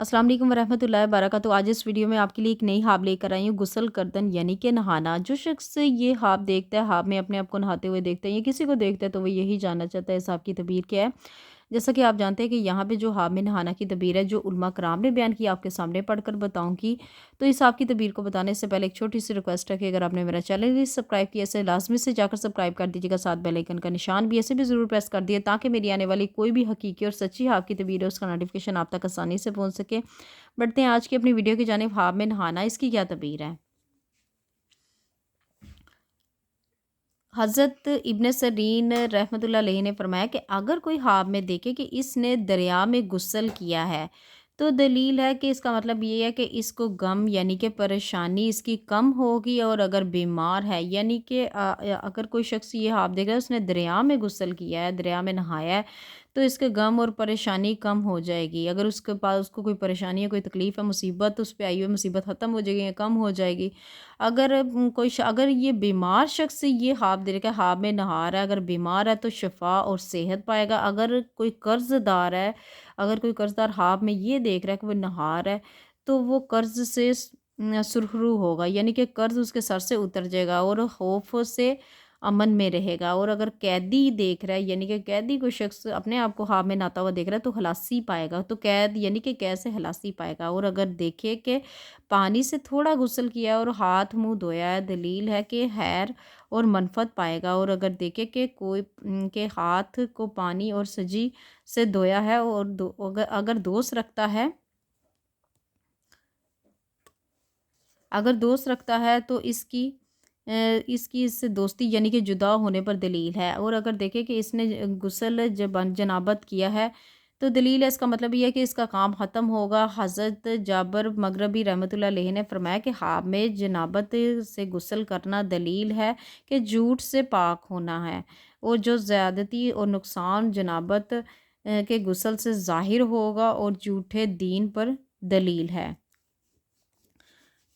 अस्सलाम वालेकुम वरहमतुल्लाहि वबरकातुहू। आज इस वीडियो में आपके लिए एक नई ख्वाब लेकर आई हूँ, गुस्ल करदन यानी कि नहाना। जो शख्स ये ख्वाब देखता है, ख्वाब में अपने आप को नहाते हुए देखता है या किसी को देखता है तो वो यही जानना चाहता है इस ख्वाब की तबीर क्या है। जैसा कि आप जानते हैं कि यहाँ पे जो ख्वाब में नहाना की तबीर है, जो उलमा कराम ने बयान की, आपके सामने पढ़कर बताऊँगी। तो इस ख्वाब की तबीर को बताने से पहले एक छोटी सी रिक्वेस्ट है कि अगर आपने मेरा चैनल नहीं सब्सक्राइब किया इसे लाजमी से जाकर सब्सक्राइब कर दीजिएगा, साथ बेल आइकन का निशान भी ऐसे भी ज़रूर प्रेस कर दिए ताकि मेरी आने वाली कोई भी हकीकी और सच्ची ख्वाब की तबीर है उसका नोटिफिकेशन आप तक आसानी से पहुँच सके। बढ़ते हैं आज की अपनी वीडियो की जानिब। ख्वाब में नहाना, इसकी क्या तबीर है। हज़रत इब्न सरीन रहमतुल्लाह अलैहि ने फरमाया कि अगर कोई ख्वाब में देखे कि इसने दरिया में गुस्ल किया है तो दलील है कि इसका मतलब ये है कि इसको गम यानी कि परेशानी इसकी कम होगी। और अगर बीमार है यानी कि अगर कोई शख्स ये ख्वाब देख रहा है उसने दरिया में गुस्ल किया है, दरिया में नहाया है, तो इसके गम और परेशानी कम हो जाएगी। अगर उसके पास उसको कोई परेशानी है, कोई तकलीफ़ है, मुसीबत उस पे आई हुई है, मुसीबत ख़त्म हो जाएगी या कम हो जाएगी। अगर अगर ये बीमार शख्स ये ख्वाब दे रखा है, ख्वाब में नहा रहा है, अगर बीमार है तो शिफा और सेहत पाएगा। अगर कोई कर्ज़दार है, अगर कोई कर्ज़दार ख्वाब में ये देख रहा है कि वो नहा रहा है, तो वो कर्ज़ से सुरखरू होगा यानी कि कर्ज़ उसके सर से उतर जाएगा और खौफ से अमन में रहेगा। और अगर कैदी देख रहा है यानी कि कैदी कोई शख्स अपने आप को ख्वाब में नहाता हुआ देख रहा है तो खलासी पाएगा, तो कैद यानी कि कैद से खलासी पाएगा। और अगर देखे कि पानी से थोड़ा गुस्ल किया है और हाथ मुंह धोया है, दलील है कि खैर और मनफत पाएगा। और अगर देखे कि कोई के हाथ को पानी और सजी से धोया है और अगर दोस्त रखता है, अगर दोस्त रखता है तो इसकी इससे दोस्ती यानी कि जुदा होने पर दलील है। और अगर देखें कि इसने गुस्ल जनाबत किया है तो दलील है, इसका मतलब ये है कि इसका काम ख़त्म होगा। हज़रत जाबर मगरबी रहमतुल्लाह अलैहि ने फरमाया कि ख्वाब में जनाबत से गुस्ल करना दलील है कि झूठ से पाक होना है। और जो ज़्यादती और नुकसान जनाबत के गुस्ल से ज़ाहिर होगा और झूठे दीन पर दलील है।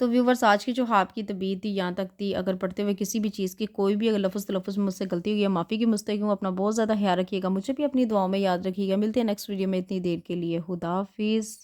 तो व्यूवर्स, आज की जो आपकी तबीयत थी यहाँ तक थी। अगर पढ़ते हुए किसी भी चीज़ की कोई भी अगर लफ्ज़ तलफ़्फ़ुज़ में मुझसे गलती हुई है, माफ़ी की मुस्तहिक़ हूँ। अपना बहुत ज़्यादा ख्याल रखिएगा, मुझे भी अपनी दुआओं में याद रखिएगा। मिलते हैं नेक्स्ट वीडियो में, इतनी देर के लिए खुदा हाफ़िज़।